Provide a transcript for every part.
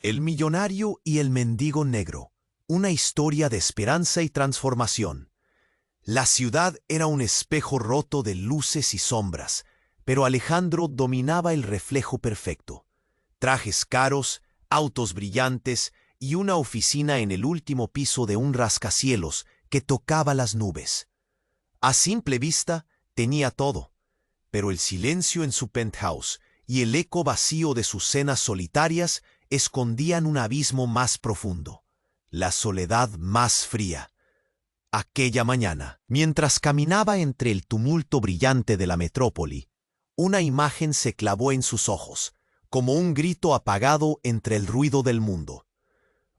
El millonario y el mendigo negro. Una historia de esperanza y transformación. La ciudad era un espejo roto de luces y sombras, pero Alejandro dominaba el reflejo perfecto. Trajes caros, autos brillantes y una oficina en el último piso de un rascacielos que tocaba las nubes. A simple vista tenía todo, pero el silencio en su penthouse y el eco vacío de sus cenas solitarias escondían un abismo más profundo, la soledad más fría. Aquella mañana, mientras caminaba entre el tumulto brillante de la metrópoli, una imagen se clavó en sus ojos, como un grito apagado entre el ruido del mundo.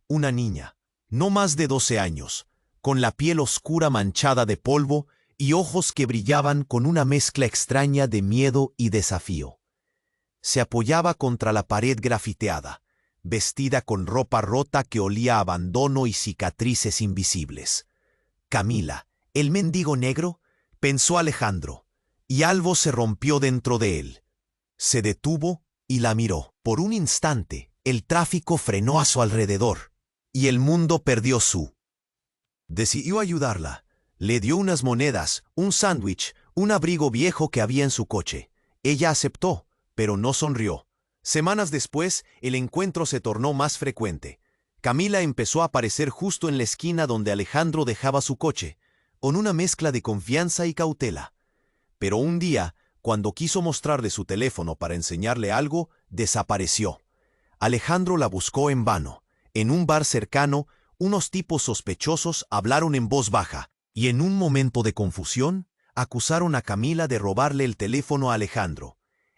Una niña, no más de 12 años, con la piel oscura manchada de polvo y ojos que brillaban con una mezcla extraña de miedo y desafío. Se apoyaba contra la pared grafiteada, vestida con ropa rota que olía a abandono y cicatrices invisibles. Camila, el mendigo negro, pensó Alejandro, y algo se rompió dentro de él. Se detuvo y la miró. Por un instante, el tráfico frenó a su alrededor, y el mundo perdió su. Decidió ayudarla. Le dio unas monedas, un sándwich, un abrigo viejo que había en su coche. Ella aceptó, pero no sonrió. Semanas después, el encuentro se tornó más frecuente. Camila empezó a aparecer justo en la esquina donde Alejandro dejaba su coche, con una mezcla de confianza y cautela. Pero un día, cuando quiso mostrarle su teléfono para enseñarle algo, desapareció. Alejandro la buscó en vano. En un bar cercano, unos tipos sospechosos hablaron en voz baja, y en un momento de confusión, acusaron a Camila de robarle el teléfono a Alejandro.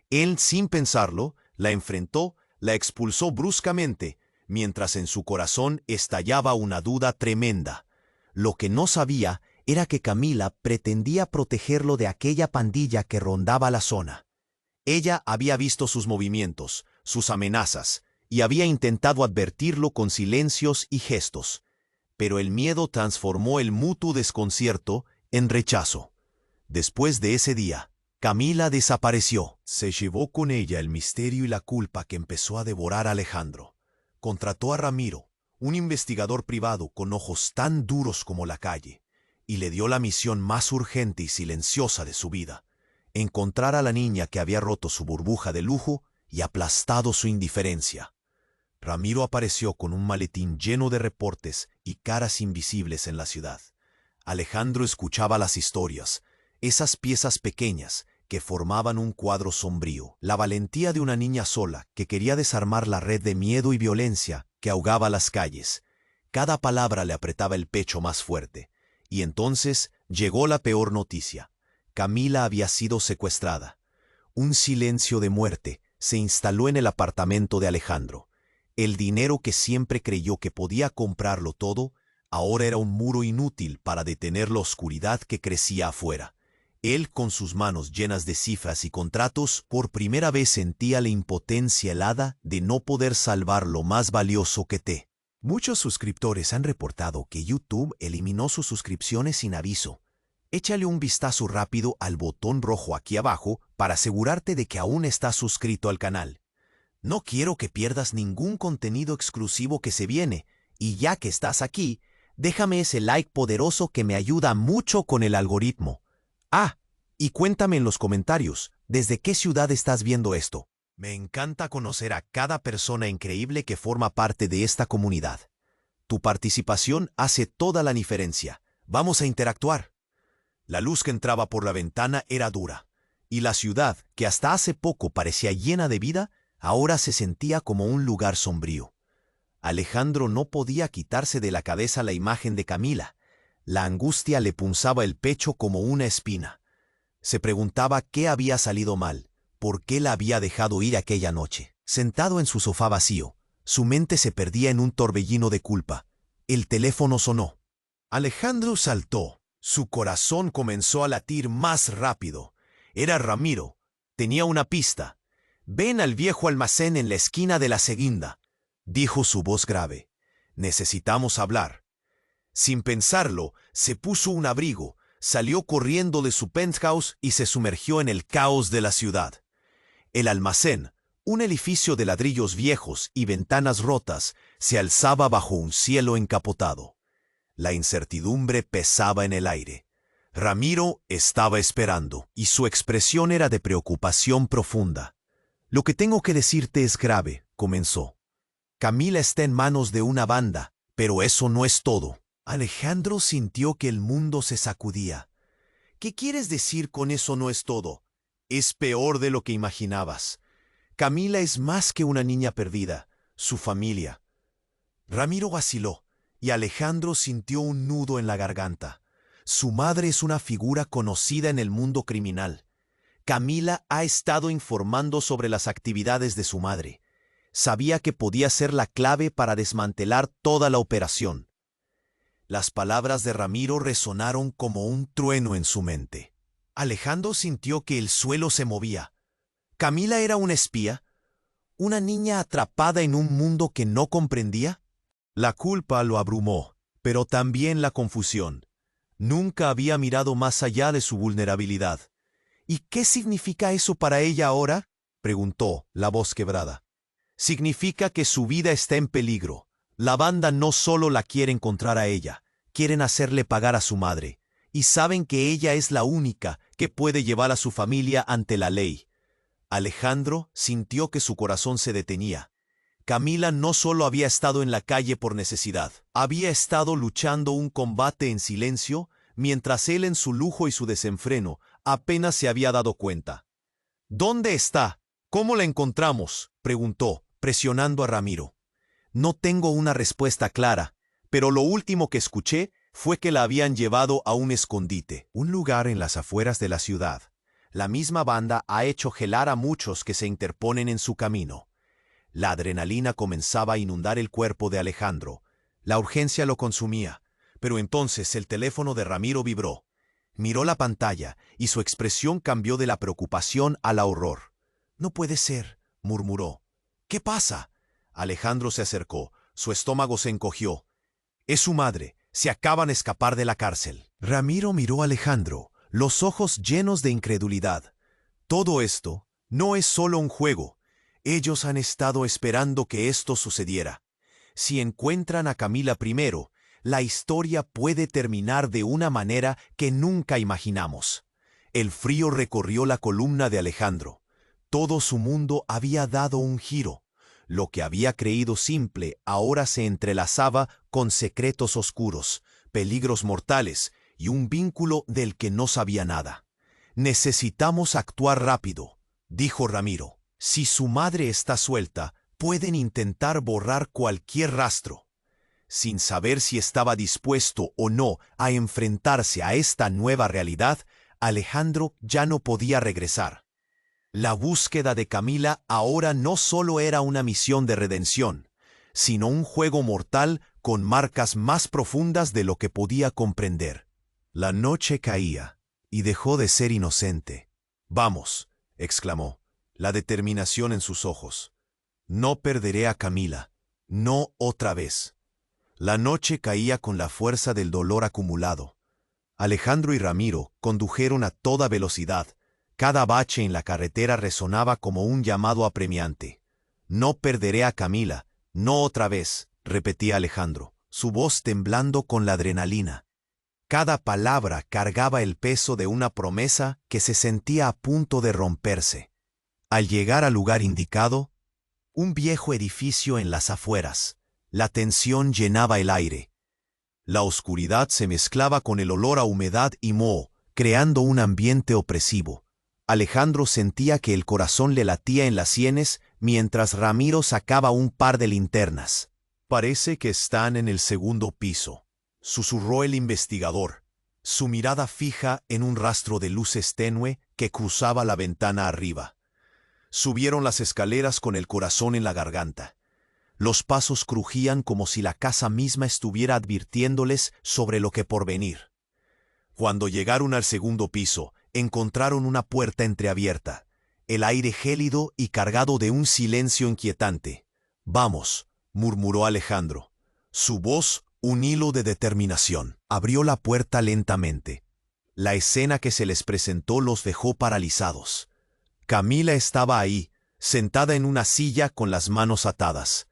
Él, sin pensarlo, la enfrentó, la expulsó bruscamente, mientras en su corazón estallaba una duda tremenda. Lo que no sabía era que Camila pretendía protegerlo de aquella pandilla que rondaba la zona. Ella había visto sus movimientos, sus amenazas, y había intentado advertirlo con silencios y gestos. Pero el miedo transformó el mutuo desconcierto en rechazo. Después de ese día, Camila desapareció. Se llevó con ella el misterio y la culpa que empezó a devorar a Alejandro. Contrató a Ramiro, un investigador privado con ojos tan duros como la calle, y le dio la misión más urgente y silenciosa de su vida: encontrar a la niña que había roto su burbuja de lujo y aplastado su indiferencia. Ramiro apareció con un maletín lleno de reportes y caras invisibles en la ciudad. Alejandro escuchaba las historias, esas piezas pequeñas que formaban un cuadro sombrío, la valentía de una niña sola que quería desarmar la red de miedo y violencia que ahogaba las calles. Cada palabra le apretaba el pecho más fuerte. Y entonces llegó la peor noticia. Camila había sido secuestrada. Un silencio de muerte se instaló en el apartamento de Alejandro. El dinero que siempre creyó que podía comprarlo todo, ahora era un muro inútil para detener la oscuridad que crecía afuera. Él, con sus manos llenas de cifras y contratos, por primera vez sentía la impotencia helada de no poder salvar lo más valioso que te. Muchos suscriptores han reportado que YouTube eliminó sus suscripciones sin aviso. Échale un vistazo rápido al botón rojo aquí abajo para asegurarte de que aún estás suscrito al canal. No quiero que pierdas ningún contenido exclusivo que se viene, y ya que estás aquí, déjame ese like poderoso que me ayuda mucho con el algoritmo. Ah, y cuéntame en los comentarios, ¿desde qué ciudad estás viendo esto? Me encanta conocer a cada persona increíble que forma parte de esta comunidad. Tu participación hace toda la diferencia. Vamos a interactuar. La luz que entraba por la ventana era dura, y la ciudad, que hasta hace poco parecía llena de vida, ahora se sentía como un lugar sombrío. Alejandro no podía quitarse de la cabeza la imagen de Camila. La angustia le punzaba el pecho como una espina. Se preguntaba qué había salido mal, por qué la había dejado ir aquella noche. Sentado en su sofá vacío, su mente se perdía en un torbellino de culpa. El teléfono sonó. Alejandro saltó. Su corazón comenzó a latir más rápido. Era Ramiro. Tenía una pista. «Ven al viejo almacén en la esquina de la segunda», dijo su voz grave. «Necesitamos hablar». Sin pensarlo, se puso un abrigo, salió corriendo de su penthouse y se sumergió en el caos de la ciudad. El almacén, Un edificio de ladrillos viejos y ventanas rotas se alzaba bajo un cielo encapotado. La incertidumbre pesaba en el aire. Ramiro estaba esperando, y su expresión era de preocupación profunda. «Lo que tengo que decirte es grave», comenzó. «Camila está en manos de una banda, pero eso no es todo». Alejandro sintió que el mundo se sacudía. «¿Qué quieres decir con eso no es todo? Es peor de lo que imaginabas. Camila es más que una niña perdida, su familia». Ramiro vaciló, y Alejandro sintió un nudo en la garganta. Su madre es una figura conocida en el mundo criminal. Camila ha estado informando sobre las actividades de su madre. Sabía que podía ser la clave para desmantelar toda la operación. Las palabras de Ramiro resonaron como un trueno en su mente. Alejandro sintió que el suelo se movía. ¿Camila era una espía? ¿Una niña atrapada en un mundo que no comprendía? La culpa lo abrumó, pero también la confusión. Nunca había mirado más allá de su vulnerabilidad. «¿Y qué significa eso para ella ahora?», preguntó, la voz quebrada. «Significa que su vida está en peligro. La banda no solo la quiere encontrar a ella, quieren hacerle pagar a su madre, y saben que ella es la única que puede llevar a su familia ante la ley». Alejandro sintió que su corazón se detenía. Camila no solo había estado en la calle por necesidad, había estado luchando un combate en silencio, mientras él en su lujo y su desenfreno apenas se había dado cuenta. «¿Dónde está? ¿Cómo la encontramos?», preguntó, presionando a Ramiro. «No tengo una respuesta clara, pero lo último que escuché fue que la habían llevado a un escondite, un lugar en las afueras de la ciudad. La misma banda ha hecho gelar a muchos que se interponen en su camino». La adrenalina comenzaba a inundar el cuerpo de Alejandro. La urgencia lo consumía, pero entonces el teléfono de Ramiro vibró. Miró la pantalla y su expresión cambió de la preocupación al horror. «No puede ser», murmuró. «¿Qué pasa?». Alejandro se acercó. Su estómago se encogió. «Es su madre. Se acaban de escapar de la cárcel». Ramiro miró a Alejandro, los ojos llenos de incredulidad. «Todo esto no es solo un juego. Ellos han estado esperando que esto sucediera. Si encuentran a Camila primero, la historia puede terminar de una manera que nunca imaginamos». El frío recorrió la columna de Alejandro. Todo su mundo había dado un giro. Lo que había creído simple ahora se entrelazaba con secretos oscuros, peligros mortales y un vínculo del que no sabía nada. «Necesitamos actuar rápido», dijo Ramiro. «Si su madre está suelta, pueden intentar borrar cualquier rastro». Sin saber si estaba dispuesto o no a enfrentarse a esta nueva realidad, Alejandro ya no podía regresar. La búsqueda de Camila ahora no solo era una misión de redención, sino un juego mortal con marcas más profundas de lo que podía comprender. La noche caía y dejó de ser inocente. «Vamos», exclamó, la determinación en sus ojos. «No perderé a Camila, no otra vez». La noche caía con la fuerza del dolor acumulado. Alejandro y Ramiro condujeron a toda velocidad. Cada bache en la carretera resonaba como un llamado apremiante. «No perderé a Camila, no otra vez», repetía Alejandro, su voz temblando con la adrenalina. Cada palabra cargaba el peso de una promesa que se sentía a punto de romperse. Al llegar al lugar indicado, un viejo edificio en las afueras, la tensión llenaba el aire. La oscuridad se mezclaba con el olor a humedad y moho, creando un ambiente opresivo. Alejandro sentía que el corazón le latía en las sienes mientras Ramiro sacaba un par de linternas. «Parece que están en el segundo piso», susurró el investigador, su mirada fija en un rastro de luces tenue que cruzaba la ventana arriba. Subieron las escaleras con el corazón en la garganta. Los pasos crujían como si la casa misma estuviera advirtiéndoles sobre lo que por venir. Cuando llegaron al segundo piso, encontraron una puerta entreabierta, el aire gélido y cargado de un silencio inquietante. «Vamos», murmuró Alejandro. Su voz, un hilo de determinación. Abrió la puerta lentamente. La escena que se les presentó los dejó paralizados. Camila estaba ahí, sentada en una silla con las manos atadas.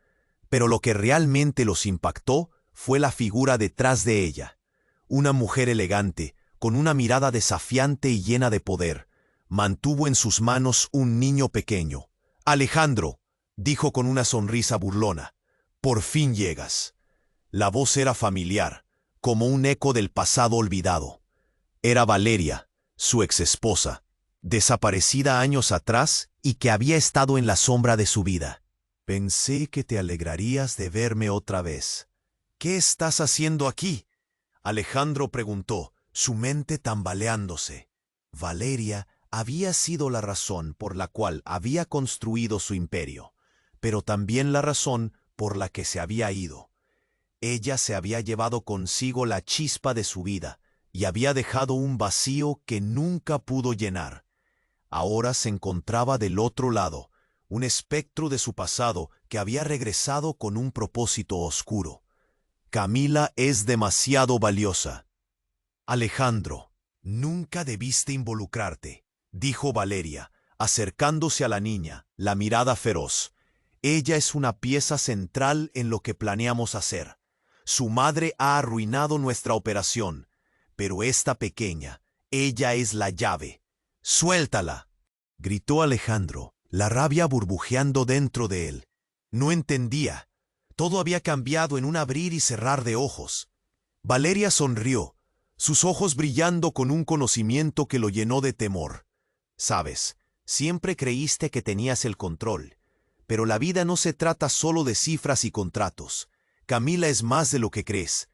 Pero lo que realmente los impactó fue la figura detrás de ella. Una mujer elegante, con una mirada desafiante y llena de poder, mantuvo en sus manos un niño pequeño. «Alejandro», dijo con una sonrisa burlona, «por fin llegas». La voz era familiar, como un eco del pasado olvidado. Era Valeria, su exesposa, desaparecida años atrás y que había estado en la sombra de su vida. «Pensé que te alegrarías de verme otra vez». «¿Qué estás haciendo aquí?», Alejandro preguntó, su mente tambaleándose. Valeria había sido la razón por la cual había construido su imperio, pero también la razón por la que se había ido. Ella se había llevado consigo la chispa de su vida y había dejado un vacío que nunca pudo llenar. Ahora se encontraba del otro lado, un espectro de su pasado que había regresado con un propósito oscuro. «Camila es demasiado valiosa». «Alejandro, nunca debiste involucrarte», dijo Valeria, acercándose a la niña, la mirada feroz. «Ella es una pieza central en lo que planeamos hacer. Su madre ha arruinado nuestra operación, pero esta pequeña, ella es la llave. ¡Suéltala!», gritó Alejandro, la rabia burbujeando dentro de él. No entendía. Todo había cambiado en un abrir y cerrar de ojos. Valeria sonrió, sus ojos brillando con un conocimiento que lo llenó de temor. «Sabes, siempre creíste que tenías el control, pero la vida no se trata solo de cifras y contratos. Camila es más de lo que crees.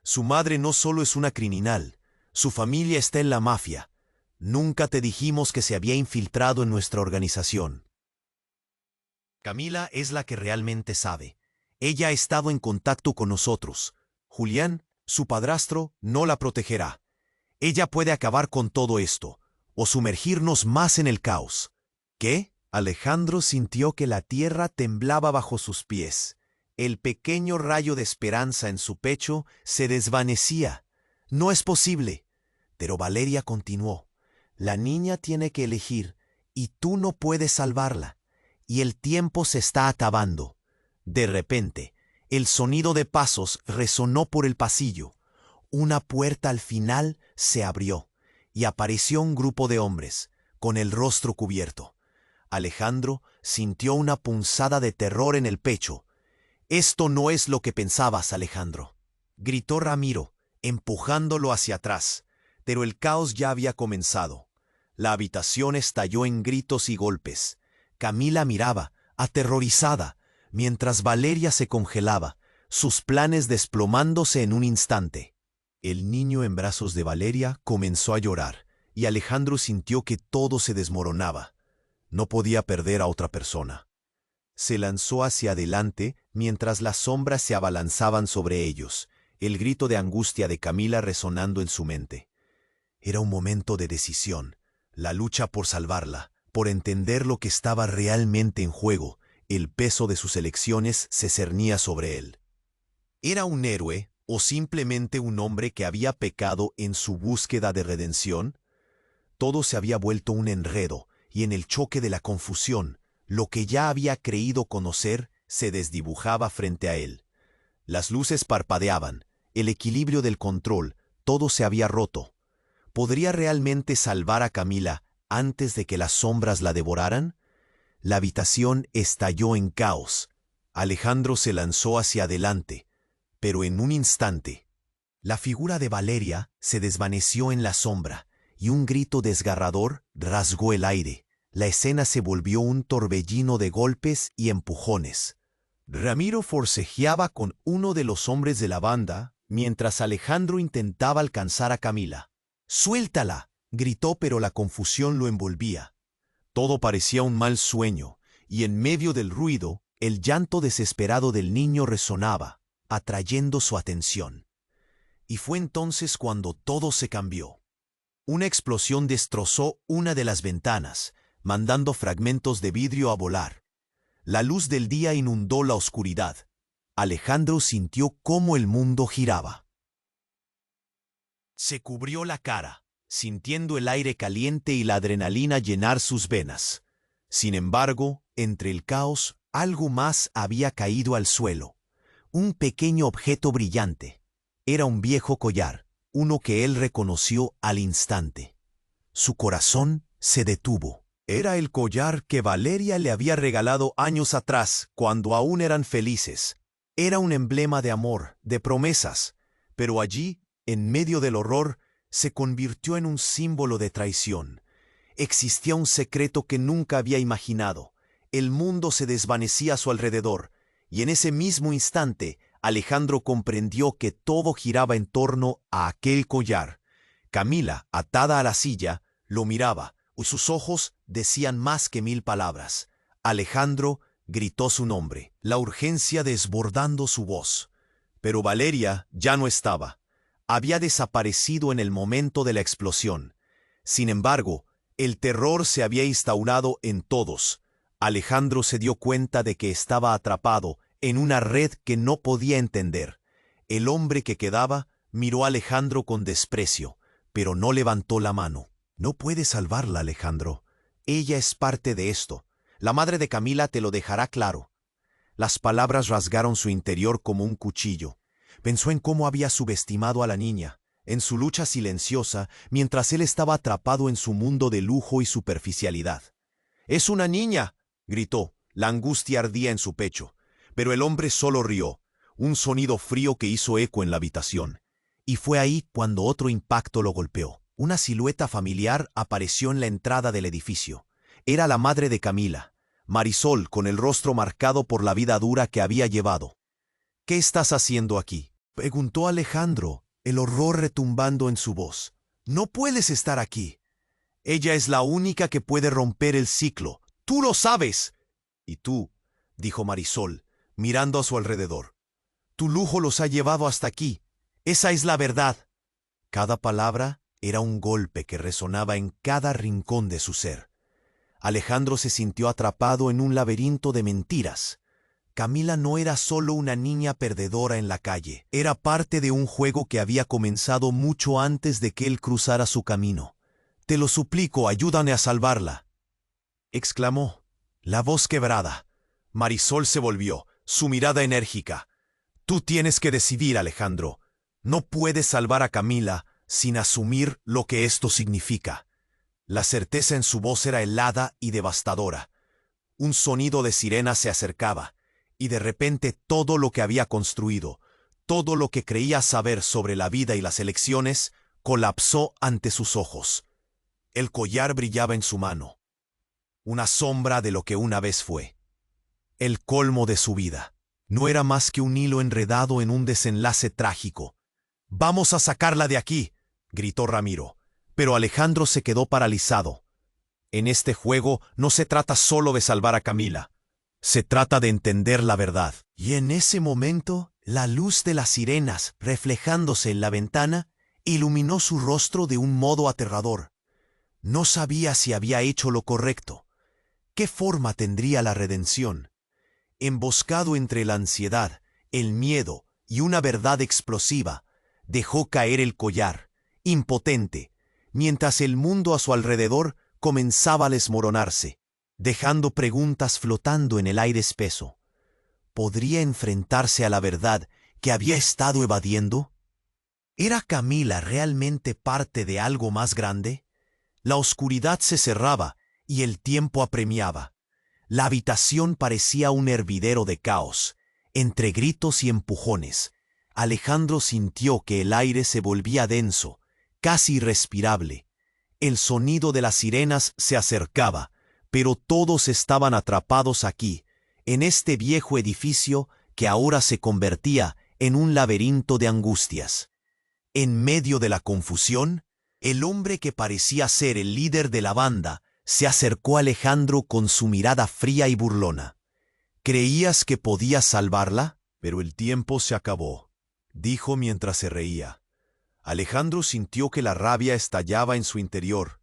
Su madre no solo es una criminal, su familia está en la mafia. Nunca te dijimos que se había infiltrado en nuestra organización. Camila es la que realmente sabe. Ella ha estado en contacto con nosotros. Julián, su padrastro, no la protegerá. Ella puede acabar con todo esto, o sumergirnos más en el caos». «¿Qué?». Alejandro sintió que la tierra temblaba bajo sus pies. El pequeño rayo de esperanza en su pecho se desvanecía. «No es posible». Pero Valeria continuó. «La niña tiene que elegir, y tú no puedes salvarla. Y el tiempo se está acabando». De repente, el sonido de pasos resonó por el pasillo. Una puerta al final se abrió, y apareció un grupo de hombres, con el rostro cubierto. Alejandro sintió una punzada de terror en el pecho. «Esto no es lo que pensabas, Alejandro», gritó Ramiro, empujándolo hacia atrás, pero el caos ya había comenzado. La habitación estalló en gritos y golpes. Camila miraba, aterrorizada, mientras Valeria se congelaba, sus planes desplomándose en un instante. El niño en brazos de Valeria comenzó a llorar, y Alejandro sintió que todo se desmoronaba. No podía perder a otra persona. Se lanzó hacia adelante mientras las sombras se abalanzaban sobre ellos, el grito de angustia de Camila resonando en su mente. Era un momento de decisión, la lucha por salvarla, por entender lo que estaba realmente en juego. El peso de sus elecciones se cernía sobre él. ¿Era un héroe o simplemente un hombre que había pecado en su búsqueda de redención? Todo se había vuelto un enredo, y en el choque de la confusión, lo que ya había creído conocer se desdibujaba frente a él. Las luces parpadeaban, el equilibrio del control, todo se había roto. ¿Podría realmente salvar a Camila antes de que las sombras la devoraran? La habitación estalló en caos. Alejandro se lanzó hacia adelante, pero en un instante, la figura de Valeria se desvaneció en la sombra, y un grito desgarrador rasgó el aire. La escena se volvió un torbellino de golpes y empujones. Ramiro forcejeaba con uno de los hombres de la banda, mientras Alejandro intentaba alcanzar a Camila. «¡Suéltala!», gritó, pero la confusión lo envolvía. Todo parecía un mal sueño, y en medio del ruido, el llanto desesperado del niño resonaba, atrayendo su atención. Y fue entonces cuando todo se cambió. Una explosión destrozó una de las ventanas, mandando fragmentos de vidrio a volar. La luz del día inundó la oscuridad. Alejandro sintió cómo el mundo giraba. Se cubrió la cara, sintiendo el aire caliente y la adrenalina llenar sus venas. Sin embargo, entre el caos, algo más había caído al suelo. Un pequeño objeto brillante. Era un viejo collar, uno que él reconoció al instante. Su corazón se detuvo. Era el collar que Valeria le había regalado años atrás, cuando aún eran felices. Era un emblema de amor, de promesas, pero allí, en medio del horror, se convirtió en un símbolo de traición. Existía un secreto que nunca había imaginado. El mundo se desvanecía a su alrededor, y en ese mismo instante, Alejandro comprendió que todo giraba en torno a aquel collar. Camila, atada a la silla, lo miraba, y sus ojos decían más que 1000 palabras. Alejandro gritó su nombre, la urgencia desbordando su voz. Pero Valeria ya no estaba. Había desaparecido en el momento de la explosión. Sin embargo, el terror se había instaurado en todos. Alejandro se dio cuenta de que estaba atrapado en una red que no podía entender. El hombre que quedaba miró a Alejandro con desprecio, pero no levantó la mano. No puedes salvarla, Alejandro. Ella es parte de esto. La madre de Camila te lo dejará claro. Las palabras rasgaron su interior como un cuchillo. Pensó en cómo había subestimado a la niña, en su lucha silenciosa, mientras él estaba atrapado en su mundo de lujo y superficialidad. «¡Es una niña!», gritó. La angustia ardía en su pecho. Pero el hombre solo rió, un sonido frío que hizo eco en la habitación. Y fue ahí cuando otro impacto lo golpeó. Una silueta familiar apareció en la entrada del edificio. Era la madre de Camila, Marisol, con el rostro marcado por la vida dura que había llevado. «¿Qué estás haciendo aquí?», preguntó Alejandro, el horror retumbando en su voz. «No puedes estar aquí. Ella es la única que puede romper el ciclo. ¡Tú lo sabes!». «Y tú», dijo Marisol, mirando a su alrededor. «Tu lujo los ha llevado hasta aquí. Esa es la verdad». Cada palabra era un golpe que resonaba en cada rincón de su ser. Alejandro se sintió atrapado en un laberinto de mentiras. Camila no era solo una niña perdedora en la calle, era parte de un juego que había comenzado mucho antes de que él cruzara su camino. «Te lo suplico, ayúdame a salvarla», exclamó, la voz quebrada. Marisol se volvió, su mirada enérgica. «Tú tienes que decidir, Alejandro. No puedes salvar a Camila sin asumir lo que esto significa». La certeza en su voz era helada y devastadora. Un sonido de sirena se acercaba, y de repente todo lo que había construido, todo lo que creía saber sobre la vida y las elecciones, colapsó ante sus ojos. El collar brillaba en su mano, una sombra de lo que una vez fue. El colmo de su vida. No era más que un hilo enredado en un desenlace trágico. «¡Vamos a sacarla de aquí!», gritó Ramiro. Pero Alejandro se quedó paralizado. En este juego no se trata solo de salvar a Camila. Se trata de entender la verdad. Y en ese momento, la luz de las sirenas, reflejándose en la ventana, iluminó su rostro de un modo aterrador. No sabía si había hecho lo correcto. ¿Qué forma tendría la redención? Emboscado entre la ansiedad, el miedo y una verdad explosiva, dejó caer el collar, impotente, mientras el mundo a su alrededor comenzaba a desmoronarse, dejando preguntas flotando en el aire espeso. ¿Podría enfrentarse a la verdad que había estado evadiendo? ¿Era Camila realmente parte de algo más grande? La oscuridad se cerraba y el tiempo apremiaba. La habitación parecía un hervidero de caos. Entre gritos y empujones, Alejandro sintió que el aire se volvía denso, casi irrespirable. El sonido de las sirenas se acercaba, pero todos estaban atrapados aquí, en este viejo edificio que ahora se convertía en un laberinto de angustias. En medio de la confusión, el hombre que parecía ser el líder de la banda se acercó a Alejandro con su mirada fría y burlona. «¿Creías que podías salvarla?». «Pero el tiempo se acabó», dijo mientras se reía. Alejandro sintió que la rabia estallaba en su interior.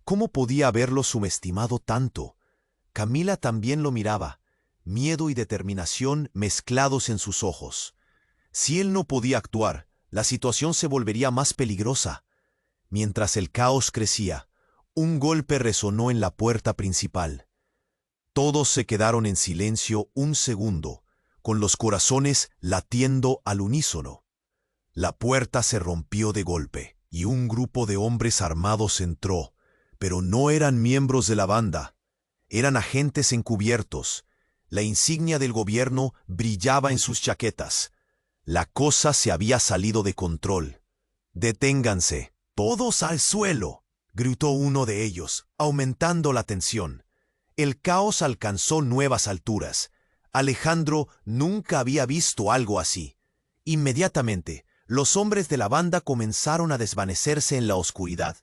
¿Cómo podía haberlo subestimado tanto? Camila también lo miraba, miedo y determinación mezclados en sus ojos. Si él no podía actuar, la situación se volvería más peligrosa. Mientras el caos crecía, un golpe resonó en la puerta principal. Todos se quedaron en silencio un segundo, con los corazones latiendo al unísono. La puerta se rompió de golpe, y un grupo de hombres armados entró, pero no eran miembros de la banda. Eran agentes encubiertos. La insignia del gobierno brillaba en sus chaquetas. La cosa se había salido de control. «Deténganse, todos al suelo», gritó uno de ellos, aumentando la tensión. El caos alcanzó nuevas alturas. Alejandro nunca había visto algo así. Inmediatamente, los hombres de la banda comenzaron a desvanecerse en la oscuridad,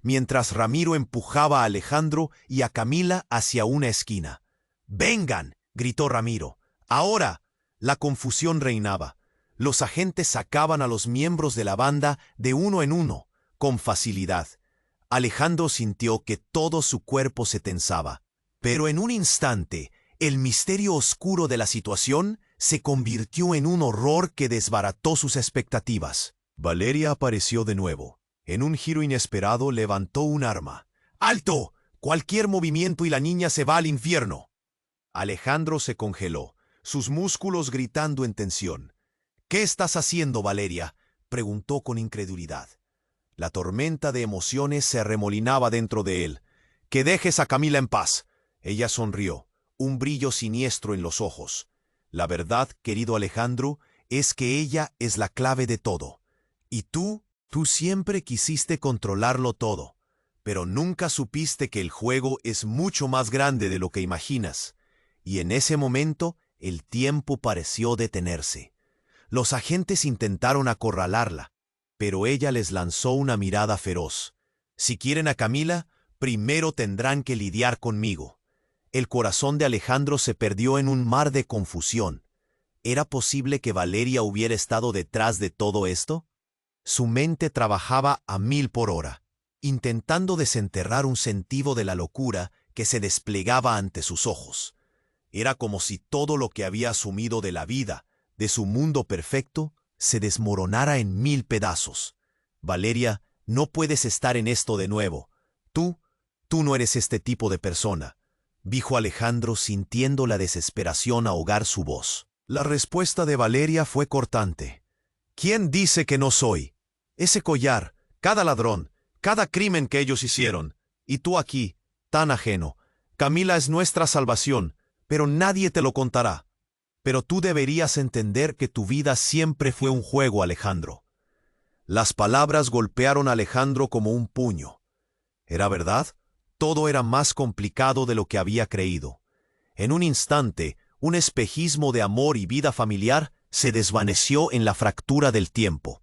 mientras Ramiro empujaba a Alejandro y a Camila hacia una esquina. «¡Vengan!», gritó Ramiro. «Ahora». La confusión reinaba. Los agentes sacaban a los miembros de la banda de uno en uno, con facilidad. Alejandro sintió que todo su cuerpo se tensaba. Pero en un instante, el misterio oscuro de la situación se convirtió en un horror que desbarató sus expectativas. Valeria apareció de nuevo. En un giro inesperado levantó un arma. «¡Alto! Cualquier movimiento y la niña se va al infierno». Alejandro se congeló, sus músculos gritando en tensión. «¿Qué estás haciendo, Valeria?», preguntó con incredulidad. La tormenta de emociones se arremolinaba dentro de él. «Que dejes a Camila en paz». Ella sonrió, un brillo siniestro en los ojos. «La verdad, querido Alejandro, es que ella es la clave de todo. Y tú siempre quisiste controlarlo todo, pero nunca supiste que el juego es mucho más grande de lo que imaginas». Y en ese momento, el tiempo pareció detenerse. Los agentes intentaron acorralarla, pero ella les lanzó una mirada feroz. «Si quieren a Camila, primero tendrán que lidiar conmigo». El corazón de Alejandro se perdió en un mar de confusión. ¿Era posible que Valeria hubiera estado detrás de todo esto? Su mente trabajaba a 1000 por hora, intentando desenterrar un sentido de la locura que se desplegaba ante sus ojos. Era como si todo lo que había asumido de la vida, de su mundo perfecto, se desmoronara en 1000 pedazos. «Valeria, no puedes estar en esto de nuevo. Tú no eres este tipo de persona», dijo Alejandro sintiendo la desesperación ahogar su voz. La respuesta de Valeria fue cortante. «¿Quién dice que no soy? Ese collar, cada ladrón, cada crimen que ellos hicieron. Y tú aquí, tan ajeno. Camila es nuestra salvación, pero nadie te lo contará. Pero tú deberías entender que tu vida siempre fue un juego, Alejandro». Las palabras golpearon a Alejandro como un puño. ¿Era verdad? Todo era más complicado de lo que había creído. En un instante, un espejismo de amor y vida familiar se desvaneció en la fractura del tiempo.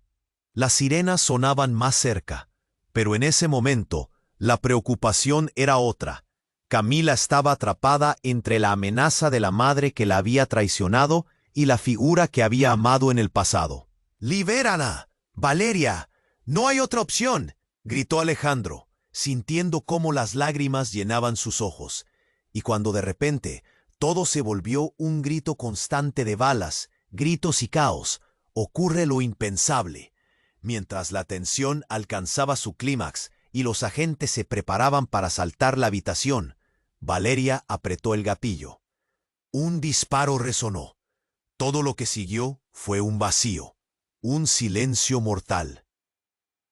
Las sirenas sonaban más cerca, pero en ese momento, la preocupación era otra. Camila estaba atrapada entre la amenaza de la madre que la había traicionado y la figura que había amado en el pasado. «¡Libérala! ¡Valeria! ¡No hay otra opción!», gritó Alejandro, sintiendo cómo las lágrimas llenaban sus ojos, y cuando de repente todo se volvió un grito constante de balas, gritos y caos, ocurre lo impensable. Mientras la tensión alcanzaba su clímax y los agentes se preparaban para asaltar la habitación, Valeria apretó el gatillo. Un disparo resonó. Todo lo que siguió fue un vacío, un silencio mortal.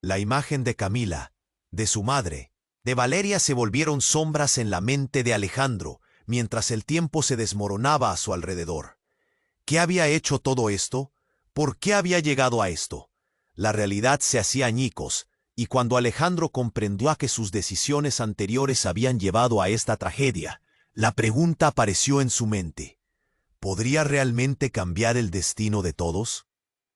La imagen de Camila, de su madre, de Valeria se volvieron sombras en la mente de Alejandro, mientras el tiempo se desmoronaba a su alrededor. ¿Qué había hecho todo esto? ¿Por qué había llegado a esto? La realidad se hacía añicos, y cuando Alejandro comprendió que sus decisiones anteriores habían llevado a esta tragedia, la pregunta apareció en su mente. ¿Podría realmente cambiar el destino de todos?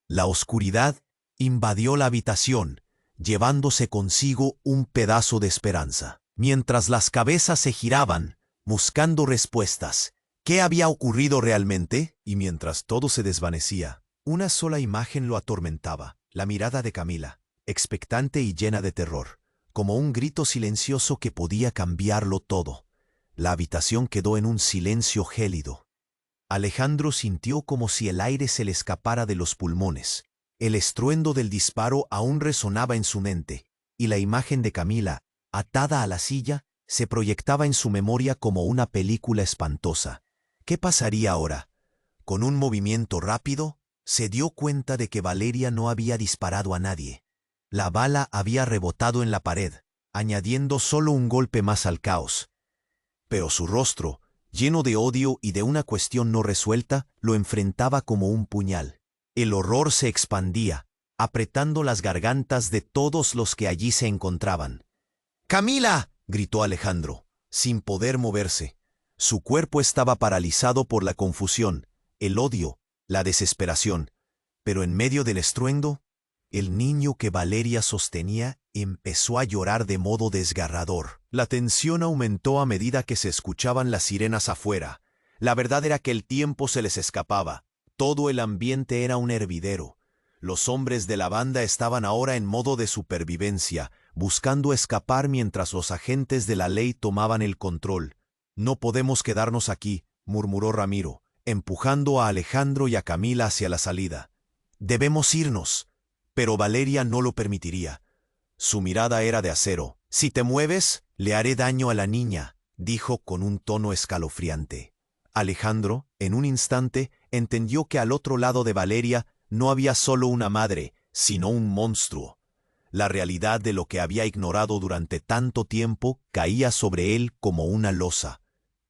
La oscuridad invadió la habitación, llevándose consigo un pedazo de esperanza. Mientras las cabezas se giraban, buscando respuestas, ¿qué había ocurrido realmente? Y mientras todo se desvanecía, una sola imagen lo atormentaba, la mirada de Camila, expectante y llena de terror, como un grito silencioso que podía cambiarlo todo. La habitación quedó en un silencio gélido. Alejandro sintió como si el aire se le escapara de los pulmones. El estruendo del disparo aún resonaba en su mente, y la imagen de Camila, atada a la silla, se proyectaba en su memoria como una película espantosa. ¿Qué pasaría ahora? Con un movimiento rápido, se dio cuenta de que Valeria no había disparado a nadie. La bala había rebotado en la pared, añadiendo solo un golpe más al caos. Pero su rostro, lleno de odio y de una cuestión no resuelta, lo enfrentaba como un puñal. El horror se expandía, apretando las gargantas de todos los que allí se encontraban. ¡Camila!, gritó Alejandro, sin poder moverse. Su cuerpo estaba paralizado por la confusión, el odio, la desesperación. Pero en medio del estruendo, el niño que Valeria sostenía empezó a llorar de modo desgarrador. La tensión aumentó a medida que se escuchaban las sirenas afuera. La verdad era que el tiempo se les escapaba. Todo el ambiente era un hervidero. Los hombres de la banda estaban ahora en modo de supervivencia, buscando escapar mientras los agentes de la ley tomaban el control. «No podemos quedarnos aquí», murmuró Ramiro, empujando a Alejandro y a Camila hacia la salida. «Debemos irnos». Pero Valeria no lo permitiría. Su mirada era de acero. «Si te mueves, le haré daño a la niña», dijo con un tono escalofriante. Alejandro, en un instante, entendió que al otro lado de Valeria no había solo una madre, sino un monstruo. La realidad de lo que había ignorado durante tanto tiempo caía sobre él como una losa.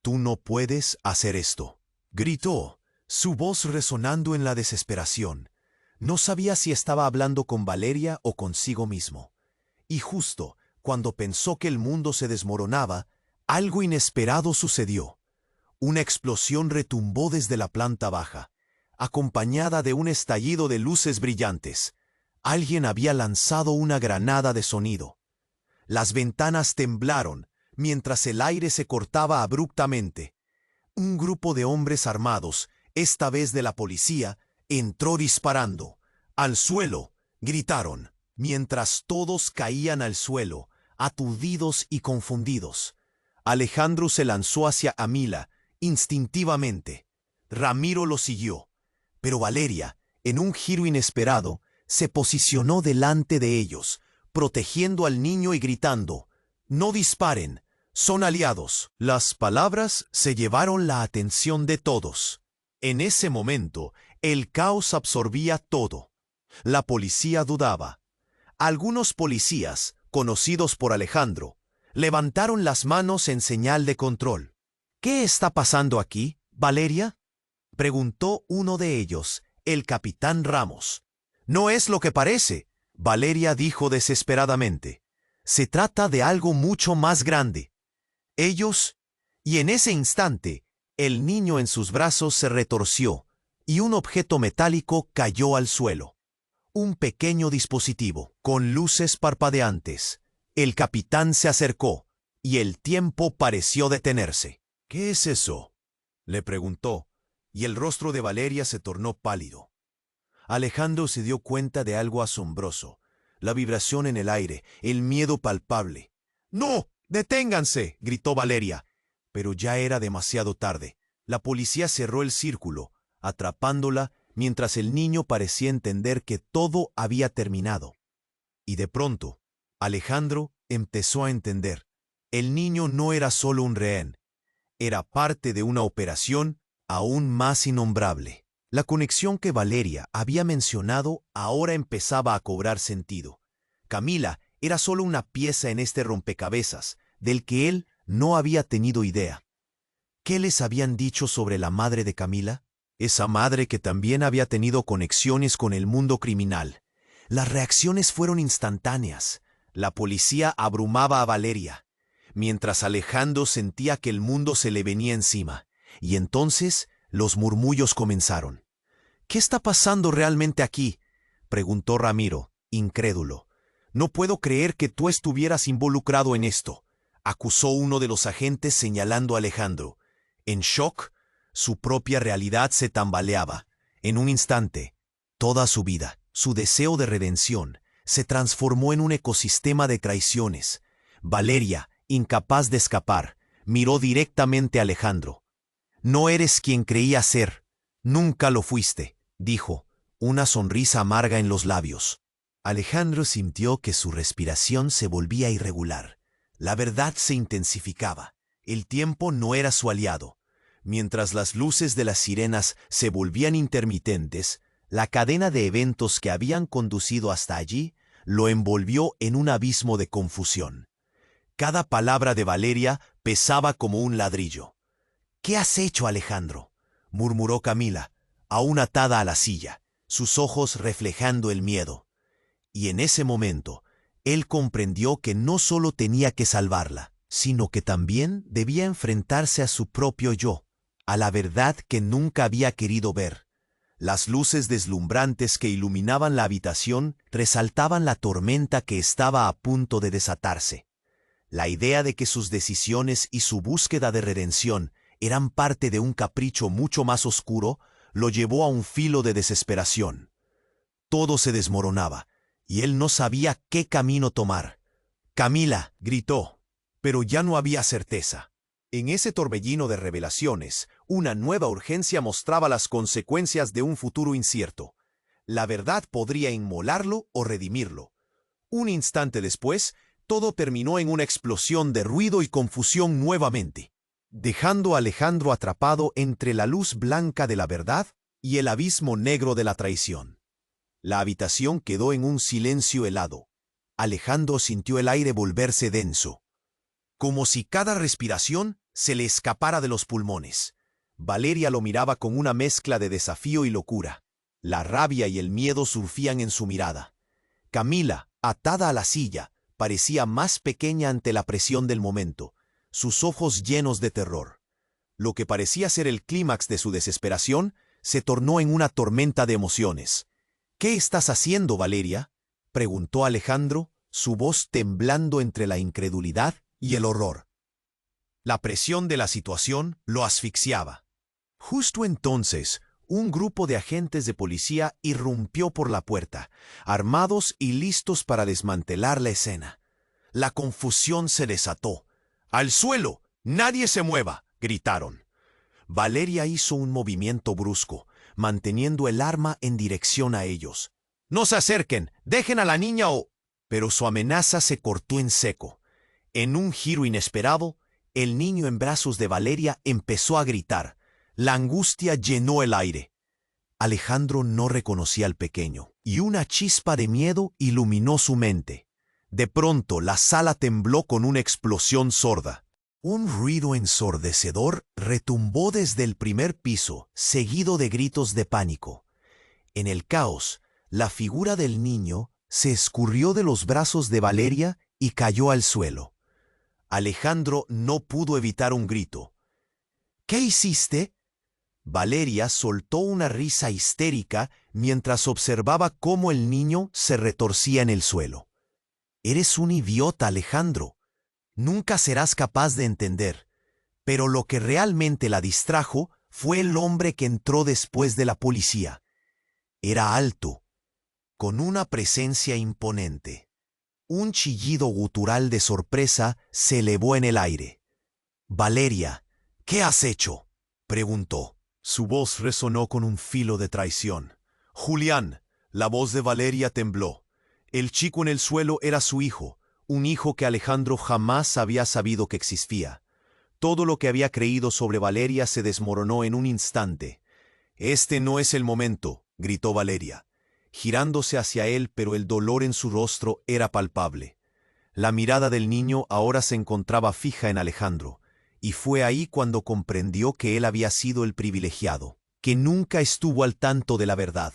«Tú no puedes hacer esto», gritó, su voz resonando en la desesperación. No sabía si estaba hablando con Valeria o consigo mismo. Y justo cuando pensó que el mundo se desmoronaba, algo inesperado sucedió. Una explosión retumbó desde la planta baja, acompañada de un estallido de luces brillantes. Alguien había lanzado una granada de sonido. Las ventanas temblaron mientras el aire se cortaba abruptamente. Un grupo de hombres armados, esta vez de la policía, entró disparando. «¡Al suelo!», gritaron, mientras todos caían al suelo, aturdidos y confundidos. Alejandro se lanzó hacia Camila, instintivamente. Ramiro lo siguió, pero Valeria, en un giro inesperado, se posicionó delante de ellos, protegiendo al niño y gritando: «¡No disparen! ¡Son aliados!». Las palabras se llevaron la atención de todos. En ese momento, el caos absorbía todo. La policía dudaba. Algunos policías, conocidos por Alejandro, levantaron las manos en señal de control. «¿Qué está pasando aquí, Valeria?», preguntó uno de ellos, el capitán Ramos. «No es lo que parece», Valeria dijo desesperadamente. «Se trata de algo mucho más grande». Ellos, y en ese instante, el niño en sus brazos se retorció y un objeto metálico cayó al suelo. Un pequeño dispositivo, con luces parpadeantes. El capitán se acercó, y el tiempo pareció detenerse. «¿Qué es eso?», le preguntó, y el rostro de Valeria se tornó pálido. Alejandro se dio cuenta de algo asombroso, la vibración en el aire, el miedo palpable. «¡No! ¡Deténganse!», gritó Valeria. Pero ya era demasiado tarde. La policía cerró el círculo, atrapándola mientras el niño parecía entender que todo había terminado. Y de pronto, Alejandro empezó a entender. El niño no era solo un rehén, era parte de una operación aún más innombrable. La conexión que Valeria había mencionado ahora empezaba a cobrar sentido. Camila era solo una pieza en este rompecabezas, del que él no había tenido idea. ¿Qué les habían dicho sobre la madre de Camila? Esa madre que también había tenido conexiones con el mundo criminal. Las reacciones fueron instantáneas. La policía abrumaba a Valeria, mientras Alejandro sentía que el mundo se le venía encima. Y entonces los murmullos comenzaron. «¿Qué está pasando realmente aquí?», preguntó Ramiro, incrédulo. «No puedo creer que tú estuvieras involucrado en esto», acusó uno de los agentes señalando a Alejandro. En shock, su propia realidad se tambaleaba. En un instante, toda su vida, su deseo de redención, se transformó en un ecosistema de traiciones. Valeria, incapaz de escapar, miró directamente a Alejandro. «No eres quien creía ser. Nunca lo fuiste», dijo, una sonrisa amarga en los labios. Alejandro sintió que su respiración se volvía irregular. La verdad se intensificaba. El tiempo no era su aliado. Mientras las luces de las sirenas se volvían intermitentes, la cadena de eventos que habían conducido hasta allí lo envolvió en un abismo de confusión. Cada palabra de Valeria pesaba como un ladrillo. «¿Qué has hecho, Alejandro?», murmuró Camila, aún atada a la silla, sus ojos reflejando el miedo. Y en ese momento, él comprendió que no solo tenía que salvarla, sino que también debía enfrentarse a su propio yo, a la verdad que nunca había querido ver. Las luces deslumbrantes que iluminaban la habitación resaltaban la tormenta que estaba a punto de desatarse. La idea de que sus decisiones y su búsqueda de redención eran parte de un capricho mucho más oscuro lo llevó a un filo de desesperación. Todo se desmoronaba, y él no sabía qué camino tomar. «Camila», gritó, pero ya no había certeza. En ese torbellino de revelaciones, una nueva urgencia mostraba las consecuencias de un futuro incierto. La verdad podría inmolarlo o redimirlo. Un instante después, todo terminó en una explosión de ruido y confusión nuevamente, dejando a Alejandro atrapado entre la luz blanca de la verdad y el abismo negro de la traición. La habitación quedó en un silencio helado. Alejandro sintió el aire volverse denso, como si cada respiración se le escapara de los pulmones. Valeria lo miraba con una mezcla de desafío y locura. La rabia y el miedo surgían en su mirada. Camila, atada a la silla, parecía más pequeña ante la presión del momento, sus ojos llenos de terror. Lo que parecía ser el clímax de su desesperación se tornó en una tormenta de emociones. «¿Qué estás haciendo, Valeria?», preguntó Alejandro, su voz temblando entre la incredulidad y el horror. La presión de la situación lo asfixiaba. Justo entonces, un grupo de agentes de policía irrumpió por la puerta, armados y listos para desmantelar la escena. La confusión se desató. «¡Al suelo! ¡Nadie se mueva!», gritaron. Valeria hizo un movimiento brusco, manteniendo el arma en dirección a ellos. «¡No se acerquen! ¡Dejen a la niña o...!». Pero su amenaza se cortó en seco. En un giro inesperado, el niño en brazos de Valeria empezó a gritar. La angustia llenó el aire. Alejandro no reconocía al pequeño, y una chispa de miedo iluminó su mente. De pronto, la sala tembló con una explosión sorda. Un ruido ensordecedor retumbó desde el primer piso, seguido de gritos de pánico. En el caos, la figura del niño se escurrió de los brazos de Valeria y cayó al suelo. Alejandro no pudo evitar un grito. «¿Qué hiciste?». Valeria soltó una risa histérica mientras observaba cómo el niño se retorcía en el suelo. «Eres un idiota, Alejandro. Nunca serás capaz de entender». Pero lo que realmente la distrajo fue el hombre que entró después de la policía. Era alto, con una presencia imponente. Un chillido gutural de sorpresa se elevó en el aire. «Valeria, ¿qué has hecho?», preguntó. Su voz resonó con un filo de traición. «Julián», la voz de Valeria tembló. El chico en el suelo era su hijo, un hijo que Alejandro jamás había sabido que existía. Todo lo que había creído sobre Valeria se desmoronó en un instante. «Este no es el momento», gritó Valeria, girándose hacia él, pero el dolor en su rostro era palpable. La mirada del niño ahora se encontraba fija en Alejandro, y fue ahí cuando comprendió que él había sido el privilegiado, que nunca estuvo al tanto de la verdad.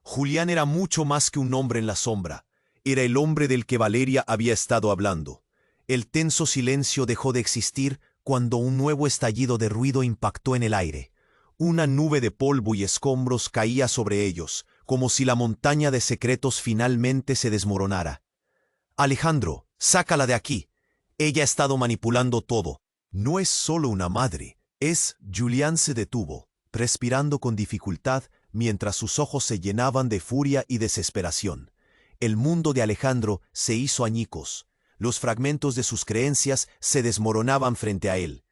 Julián era mucho más que un hombre en la sombra. Era el hombre del que Valeria había estado hablando. El tenso silencio dejó de existir cuando un nuevo estallido de ruido impactó en el aire. Una nube de polvo y escombros caía sobre ellos, como si la montaña de secretos finalmente se desmoronara. «Alejandro, sácala de aquí. Ella ha estado manipulando todo. No es solo una madre, es...». Julián se detuvo, respirando con dificultad mientras sus ojos se llenaban de furia y desesperación. El mundo de Alejandro se hizo añicos. Los fragmentos de sus creencias se desmoronaban frente a él.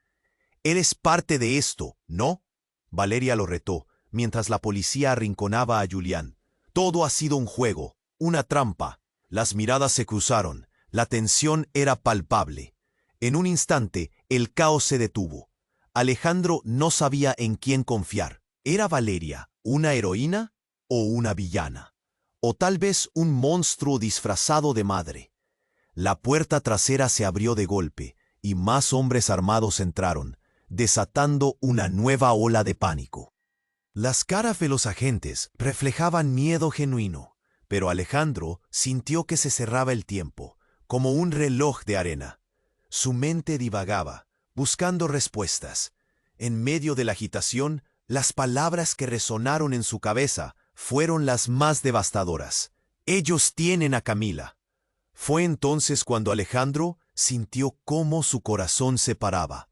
«Eres parte de esto, ¿no?», Valeria lo retó, mientras la policía arrinconaba a Julián. «Todo ha sido un juego, una trampa». Las miradas se cruzaron. La tensión era palpable. En un instante, el caos se detuvo. Alejandro no sabía en quién confiar. ¿Era Valeria una heroína o una villana? O tal vez un monstruo disfrazado de madre. La puerta trasera se abrió de golpe, y más hombres armados entraron, desatando una nueva ola de pánico. Las caras de los agentes reflejaban miedo genuino, pero Alejandro sintió que se cerraba el tiempo, como un reloj de arena. Su mente divagaba, buscando respuestas. En medio de la agitación, las palabras que resonaron en su cabeza fueron las más devastadoras. Ellos tienen a Camila. Fue entonces cuando Alejandro sintió cómo su corazón se paraba.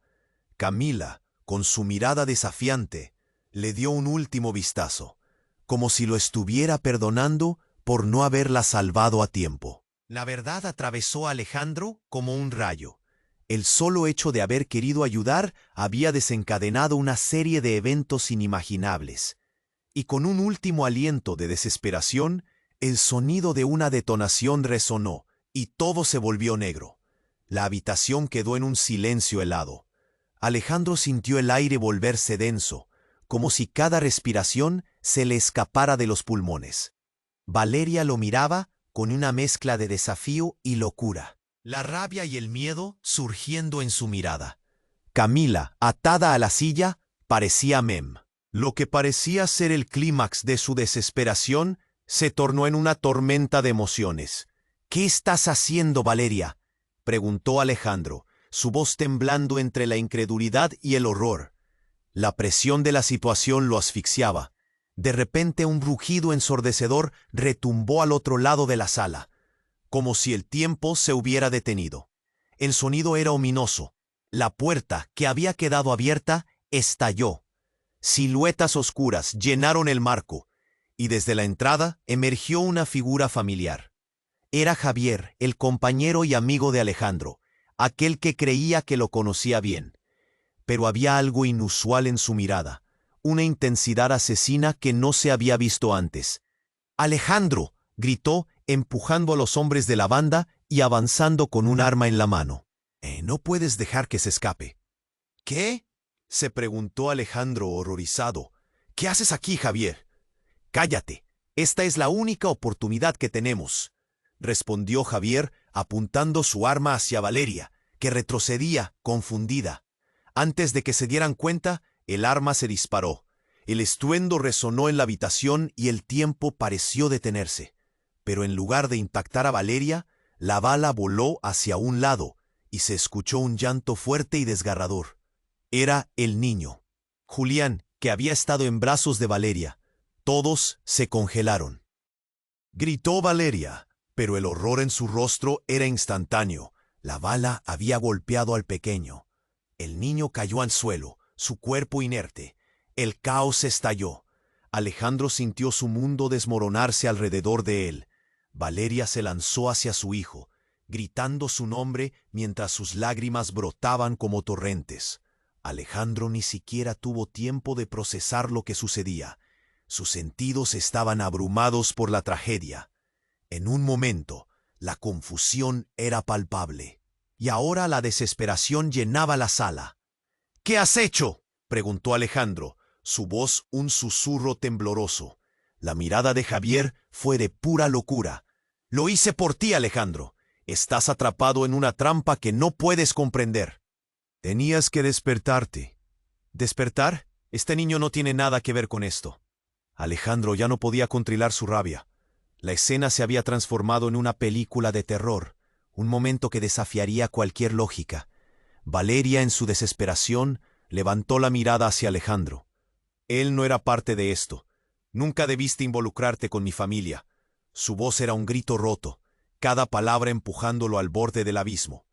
Camila, con su mirada desafiante, le dio un último vistazo, como si lo estuviera perdonando por no haberla salvado a tiempo. La verdad atravesó a Alejandro como un rayo. El solo hecho de haber querido ayudar había desencadenado una serie de eventos inimaginables. Y con un último aliento de desesperación, el sonido de una detonación resonó, y todo se volvió negro. La habitación quedó en un silencio helado. Alejandro sintió el aire volverse denso, como si cada respiración se le escapara de los pulmones. Valeria lo miraba con una mezcla de desafío y locura, la rabia y el miedo surgiendo en su mirada. Camila, atada a la silla, parecía Mem. Lo que parecía ser el clímax de su desesperación se tornó en una tormenta de emociones. «¿Qué estás haciendo, Valeria?», preguntó Alejandro, su voz temblando entre la incredulidad y el horror. La presión de la situación lo asfixiaba. De repente un rugido ensordecedor retumbó al otro lado de la sala, como si el tiempo se hubiera detenido. El sonido era ominoso. La puerta, que había quedado abierta, estalló. Siluetas oscuras llenaron el marco, y desde la entrada emergió una figura familiar. Era Javier, el compañero y amigo de Alejandro, aquel que creía que lo conocía bien. Pero había algo inusual en su mirada, una intensidad asesina que no se había visto antes. «¡Alejandro!», gritó, empujando a los hombres de la banda y avanzando con un arma en la mano. «No puedes dejar que se escape». «¿Qué?», se preguntó Alejandro horrorizado. «¿Qué haces aquí, Javier?». «Cállate, esta es la única oportunidad que tenemos», respondió Javier, apuntando su arma hacia Valeria, que retrocedía, confundida. Antes de que se dieran cuenta, el arma se disparó. El estruendo resonó en la habitación y el tiempo pareció detenerse. Pero en lugar de impactar a Valeria, la bala voló hacia un lado y se escuchó un llanto fuerte y desgarrador. Era el niño, Julián, que había estado en brazos de Valeria. Todos se congelaron. Gritó Valeria, pero el horror en su rostro era instantáneo. La bala había golpeado al pequeño. El niño cayó al suelo, su cuerpo inerte. El caos estalló. Alejandro sintió su mundo desmoronarse alrededor de él. Valeria se lanzó hacia su hijo, gritando su nombre mientras sus lágrimas brotaban como torrentes. Alejandro ni siquiera tuvo tiempo de procesar lo que sucedía. Sus sentidos estaban abrumados por la tragedia. En un momento, la confusión era palpable. Y ahora la desesperación llenaba la sala. «¿Qué has hecho?», preguntó Alejandro, su voz un susurro tembloroso. La mirada de Javier fue de pura locura. «Lo hice por ti, Alejandro. Estás atrapado en una trampa que no puedes comprender». «Tenías que despertarte». «¿Despertar? Este niño no tiene nada que ver con esto». Alejandro ya no podía controlar su rabia. La escena se había transformado en una película de terror, un momento que desafiaría cualquier lógica. Valeria, en su desesperación, levantó la mirada hacia Alejandro. «Él no era parte de esto. Nunca debiste involucrarte con mi familia». Su voz era un grito roto, cada palabra empujándolo al borde del abismo.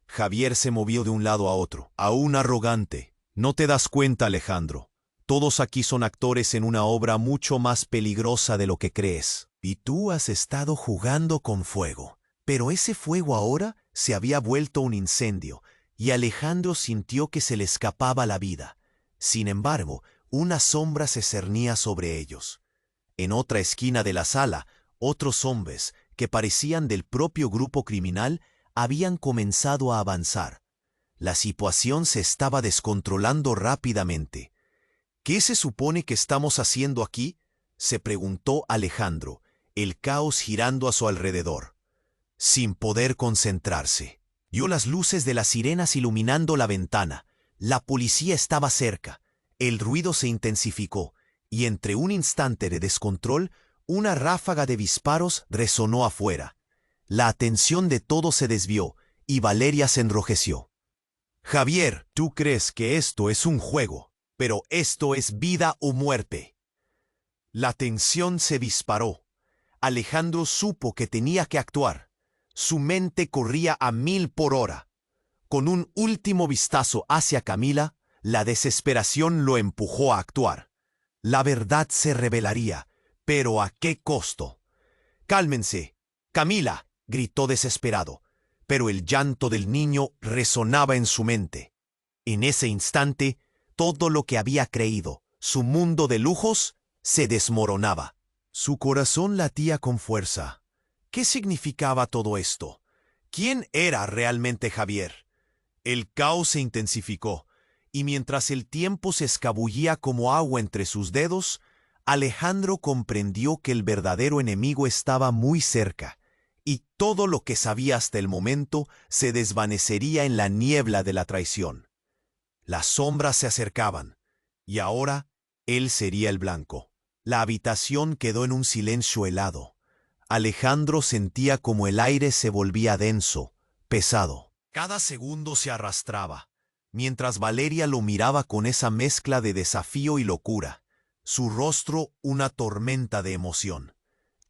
Javier se movió de un lado a otro, aún arrogante. «No te das cuenta, Alejandro. Todos aquí son actores en una obra mucho más peligrosa de lo que crees. Y tú has estado jugando con fuego». Pero ese fuego ahora se había vuelto un incendio, y Alejandro sintió que se le escapaba la vida. Sin embargo, una sombra se cernía sobre ellos. En otra esquina de la sala, otros hombres, que parecían del propio grupo criminal, habían comenzado a avanzar. La situación se estaba descontrolando rápidamente. ¿Qué se supone que estamos haciendo aquí?, se preguntó Alejandro, el caos girando a su alrededor. Sin poder concentrarse, vio las luces de las sirenas iluminando la ventana. La policía estaba cerca. El ruido se intensificó, y entre un instante de descontrol, una ráfaga de disparos resonó afuera. La atención de todos se desvió, y Valeria se enrojeció. Javier, tú crees que esto es un juego, pero esto es vida o muerte. La tensión se disparó. Alejandro supo que tenía que actuar. Su mente corría a 1000 por hora. Con un último vistazo hacia Camila, la desesperación lo empujó a actuar. La verdad se revelaría, pero ¿a qué costo? «Cálmense, Camila», gritó desesperado, pero el llanto del niño resonaba en su mente. En ese instante, todo lo que había creído, su mundo de lujos, se desmoronaba. Su corazón latía con fuerza. ¿Qué significaba todo esto? ¿Quién era realmente Javier? El caos se intensificó, y mientras el tiempo se escabullía como agua entre sus dedos, Alejandro comprendió que el verdadero enemigo estaba muy cerca, y todo lo que sabía hasta el momento se desvanecería en la niebla de la traición. Las sombras se acercaban, y ahora él sería el blanco. La habitación quedó en un silencio helado. Alejandro sentía como el aire se volvía denso, pesado. Cada segundo se arrastraba, mientras Valeria lo miraba con esa mezcla de desafío y locura, su rostro una tormenta de emoción.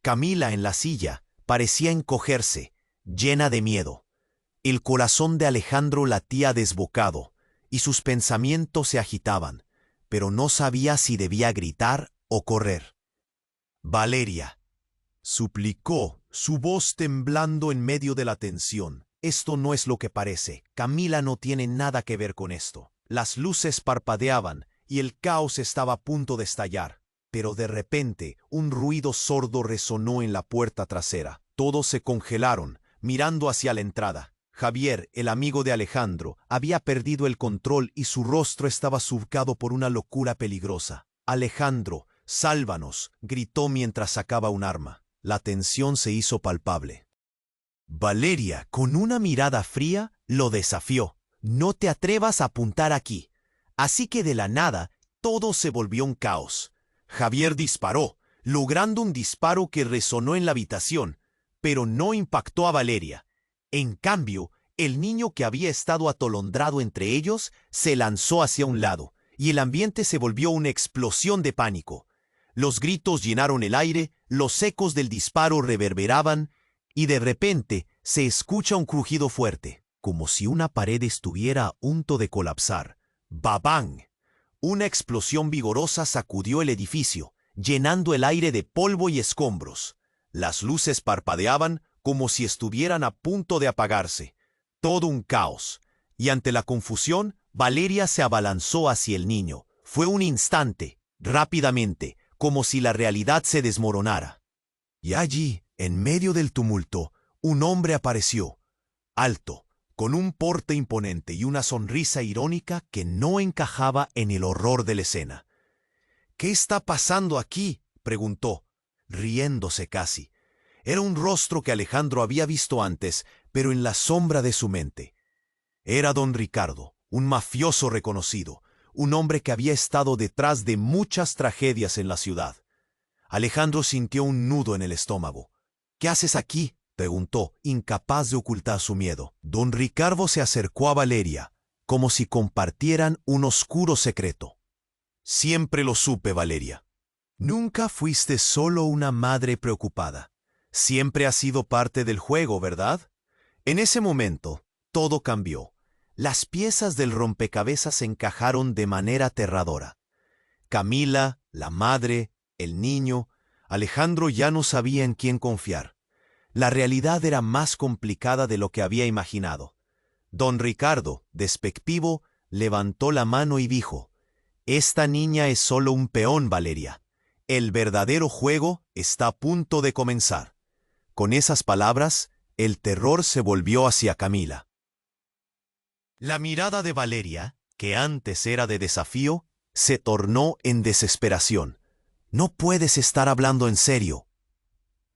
Camila en la silla parecía encogerse, llena de miedo. El corazón de Alejandro latía desbocado, y sus pensamientos se agitaban, pero no sabía si debía gritar o correr. «Valeria», suplicó, su voz temblando en medio de la tensión. «Esto no es lo que parece. Camila no tiene nada que ver con esto». Las luces parpadeaban y el caos estaba a punto de estallar. Pero de repente, un ruido sordo resonó en la puerta trasera. Todos se congelaron, mirando hacia la entrada. Javier, el amigo de Alejandro, había perdido el control y su rostro estaba surcado por una locura peligrosa. «Alejandro, sálvanos», gritó mientras sacaba un arma. La tensión se hizo palpable. Valeria, con una mirada fría, lo desafió. «No te atrevas a apuntar aquí». Así que de la nada, todo se volvió un caos. Javier disparó, logrando un disparo que resonó en la habitación, pero no impactó a Valeria. En cambio, el niño que había estado atolondrado entre ellos se lanzó hacia un lado, y el ambiente se volvió una explosión de pánico. Los gritos llenaron el aire, los ecos del disparo reverberaban, y de repente se escucha un crujido fuerte, como si una pared estuviera a punto de colapsar. ¡Babán! Una explosión vigorosa sacudió el edificio, llenando el aire de polvo y escombros. Las luces parpadeaban como si estuvieran a punto de apagarse. Todo un caos. Y ante la confusión, Valeria se abalanzó hacia el niño. Fue un instante, rápidamente, como si la realidad se desmoronara. Y allí, en medio del tumulto, un hombre apareció, alto, con un porte imponente y una sonrisa irónica que no encajaba en el horror de la escena. «¿Qué está pasando aquí?», preguntó, riéndose casi. Era un rostro que Alejandro había visto antes, pero en la sombra de su mente. Era don Ricardo, un mafioso reconocido, un hombre que había estado detrás de muchas tragedias en la ciudad. Alejandro sintió un nudo en el estómago. «¿Qué haces aquí?», preguntó, incapaz de ocultar su miedo. Don Ricardo se acercó a Valeria, como si compartieran un oscuro secreto. «Siempre lo supe, Valeria. Nunca fuiste solo una madre preocupada. Siempre has sido parte del juego, ¿verdad?». En ese momento, todo cambió. Las piezas del rompecabezas se encajaron de manera aterradora. Camila, la madre, el niño, Alejandro ya no sabía en quién confiar. La realidad era más complicada de lo que había imaginado. Don Ricardo, despectivo, levantó la mano y dijo: «Esta niña es solo un peón, Valeria. El verdadero juego está a punto de comenzar». Con esas palabras, El terror se volvió hacia Camila. La mirada de Valeria, que antes era de desafío, se tornó en desesperación. «No puedes estar hablando en serio»,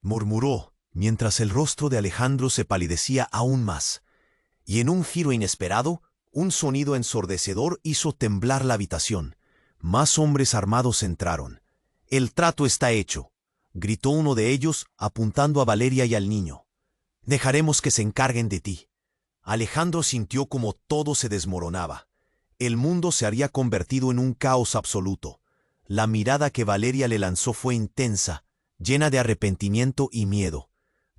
murmuró, mientras el rostro de Alejandro se palidecía aún más. Y en un giro inesperado, un sonido ensordecedor hizo temblar la habitación. Más hombres armados entraron. «El trato está hecho», gritó uno de ellos, apuntando a Valeria y al niño. «Dejaremos que se encarguen de ti». Alejandro sintió como todo se desmoronaba. El mundo se había convertido en un caos absoluto. La mirada que Valeria le lanzó fue intensa, llena de arrepentimiento y miedo.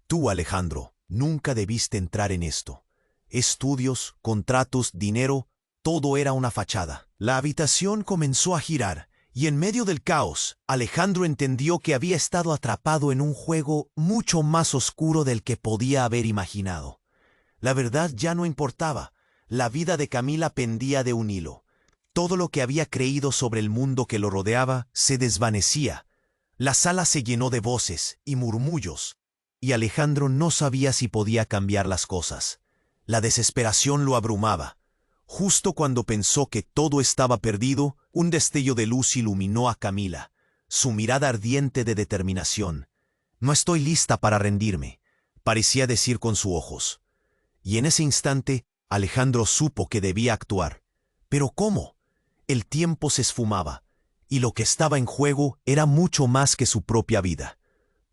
«Tú, Alejandro, nunca debiste entrar en esto. Estudios, contratos, dinero, todo era una fachada». La habitación comenzó a girar, y en medio del caos, Alejandro entendió que había estado atrapado en un juego mucho más oscuro del que podía haber imaginado. La verdad ya no importaba. La vida de Camila pendía de un hilo. Todo lo que había creído sobre el mundo que lo rodeaba se desvanecía. La sala se llenó de voces y murmullos, y Alejandro no sabía si podía cambiar las cosas. La desesperación lo abrumaba. Justo cuando pensó que todo estaba perdido, un destello de luz iluminó a Camila, su mirada ardiente de determinación. «No estoy lista para rendirme», parecía decir con sus ojos. Y en ese instante, Alejandro supo que debía actuar. ¿Pero cómo? El tiempo se esfumaba, y lo que estaba en juego era mucho más que su propia vida.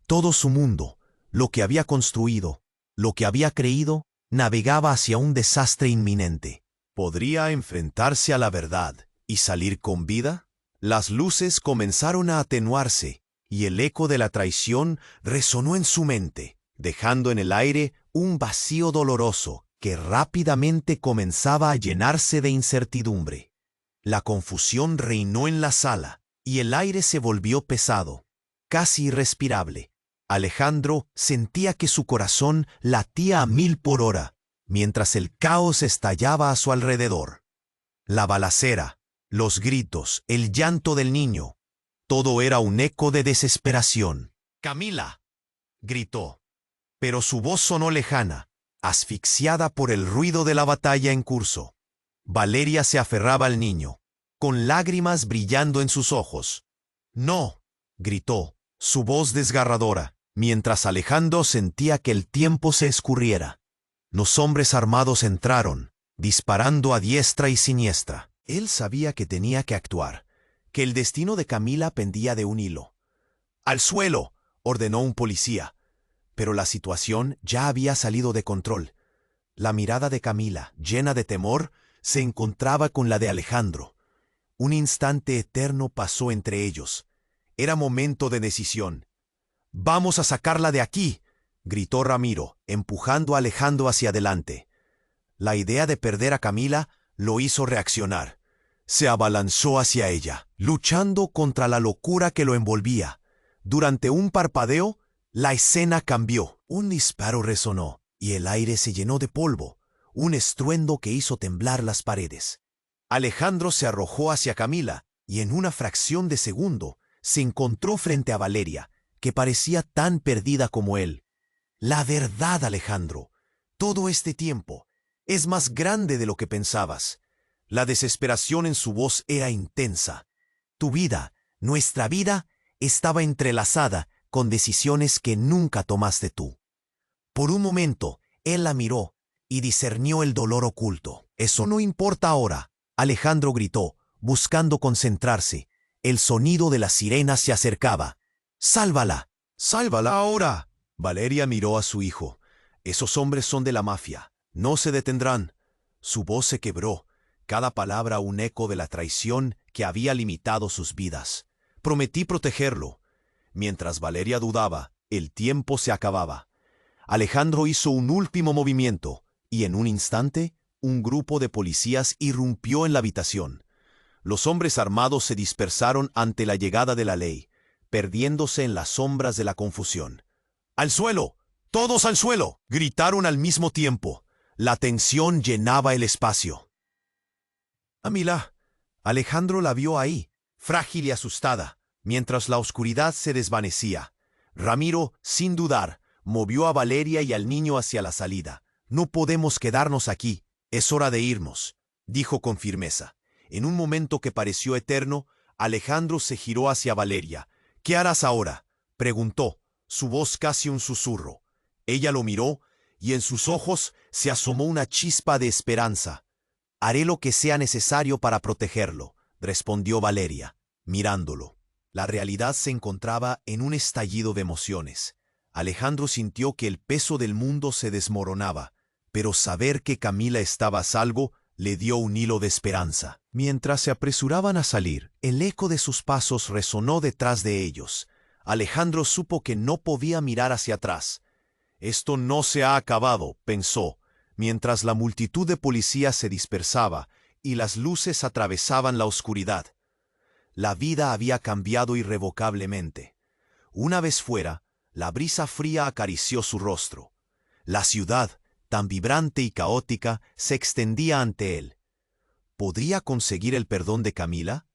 Todo su mundo, lo que había construido, lo que había creído, navegaba hacia un desastre inminente. ¿Podría enfrentarse a la verdad y salir con vida? Las luces comenzaron a atenuarse, y el eco de la traición resonó en su mente, dejando en el aire un vacío doloroso que rápidamente comenzaba a llenarse de incertidumbre. La confusión reinó en la sala, y el aire se volvió pesado, casi irrespirable. Alejandro sentía que su corazón latía a 1000 por hora, mientras el caos estallaba a su alrededor. La balacera, los gritos, el llanto del niño, todo era un eco de desesperación. «Camila», gritó, pero su voz sonó lejana, asfixiada por el ruido de la batalla en curso. Valeria se aferraba al niño, con lágrimas brillando en sus ojos. «No», gritó, su voz desgarradora, mientras Alejandro sentía que el tiempo se escurriera. Los hombres armados entraron, disparando a diestra y siniestra. Él sabía que tenía que actuar, que el destino de Camila pendía de un hilo. «Al suelo», ordenó un policía. Pero la situación ya había salido de control. La mirada de Camila, llena de temor, se encontraba con la de Alejandro. Un instante eterno pasó entre ellos. Era momento de decisión. «Vamos a sacarla de aquí», gritó Ramiro, empujando a Alejandro hacia adelante. La idea de perder a Camila lo hizo reaccionar. Se abalanzó hacia ella, luchando contra la locura que lo envolvía. Durante un parpadeo, la escena cambió. Un disparo resonó, y el aire se llenó de polvo, un estruendo que hizo temblar las paredes. Alejandro se arrojó hacia Camila, y en una fracción de segundo se encontró frente a Valeria, que parecía tan perdida como él. «La verdad, Alejandro, todo este tiempo es más grande de lo que pensabas». La desesperación en su voz era intensa. «Tu vida, nuestra vida, estaba entrelazada con decisiones que nunca tomaste tú». Por un momento, él la miró y discernió el dolor oculto. «Eso no importa ahora», Alejandro gritó, buscando concentrarse. El sonido de la sirena se acercaba. «¡Sálvala! ¡Sálvala ahora!» Valeria miró a su hijo. «Esos hombres son de la mafia. No se detendrán». Su voz se quebró, cada palabra un eco de la traición que había limitado sus vidas. «Prometí protegerlo». Mientras Valeria dudaba, el tiempo se acababa. Alejandro hizo un último movimiento, y en un instante, un grupo de policías irrumpió en la habitación. Los hombres armados se dispersaron ante la llegada de la ley, perdiéndose en las sombras de la confusión. «¡Al suelo! ¡Todos al suelo!», gritaron al mismo tiempo. La tensión llenaba el espacio. «Camila». Alejandro la vio ahí, frágil y asustada, mientras la oscuridad se desvanecía. Ramiro, sin dudar, movió a Valeria y al niño hacia la salida. «No podemos quedarnos aquí. Es hora de irnos», dijo con firmeza. En un momento que pareció eterno, Alejandro se giró hacia Valeria. «¿Qué harás ahora?», preguntó, su voz casi un susurro. Ella lo miró y en sus ojos se asomó una chispa de esperanza. «Haré lo que sea necesario para protegerlo», respondió Valeria, mirándolo. La realidad se encontraba en un estallido de emociones. Alejandro sintió que el peso del mundo se desmoronaba, pero saber que Camila estaba a salvo le dio un hilo de esperanza. Mientras se apresuraban a salir, el eco de sus pasos resonó detrás de ellos. Alejandro supo que no podía mirar hacia atrás. «Esto no se ha acabado», pensó, mientras la multitud de policías se dispersaba y las luces atravesaban la oscuridad. La vida había cambiado irrevocablemente. Una vez fuera, la brisa fría acarició su rostro. La ciudad, tan vibrante y caótica, se extendía ante él. ¿Podría conseguir el perdón de Camila?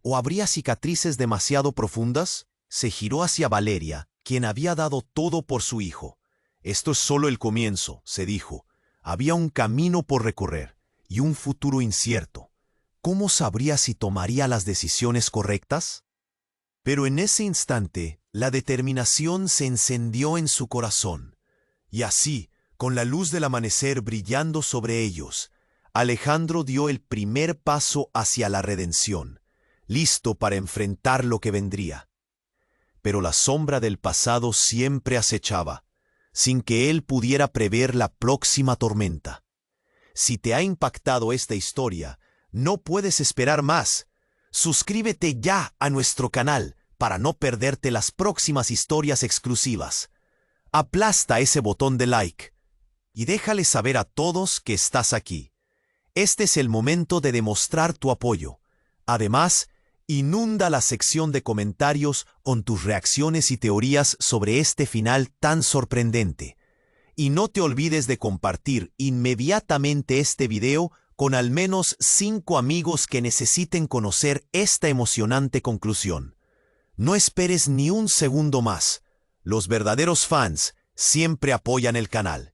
¿O habría cicatrices demasiado profundas? Se giró hacia Valeria, quien había dado todo por su hijo. «Esto es solo el comienzo», se dijo. Había un camino por recorrer y un futuro incierto. ¿Cómo sabría si tomaría las decisiones correctas? Pero en ese instante, la determinación se encendió en su corazón. Y así, con la luz del amanecer brillando sobre ellos, Alejandro dio el primer paso hacia la redención, listo para enfrentar lo que vendría. Pero la sombra del pasado siempre acechaba, sin que él pudiera prever la próxima tormenta. Si te ha impactado esta historia, no puedes esperar más. Suscríbete ya a nuestro canal para no perderte las próximas historias exclusivas. Aplasta ese botón de like y déjale saber a todos que estás aquí. Este es el momento de demostrar tu apoyo. Además, inunda la sección de comentarios con tus reacciones y teorías sobre este final tan sorprendente. Y no te olvides de compartir inmediatamente este video con al menos 5 amigos que necesiten conocer esta emocionante conclusión. No esperes ni un segundo más. Los verdaderos fans siempre apoyan el canal.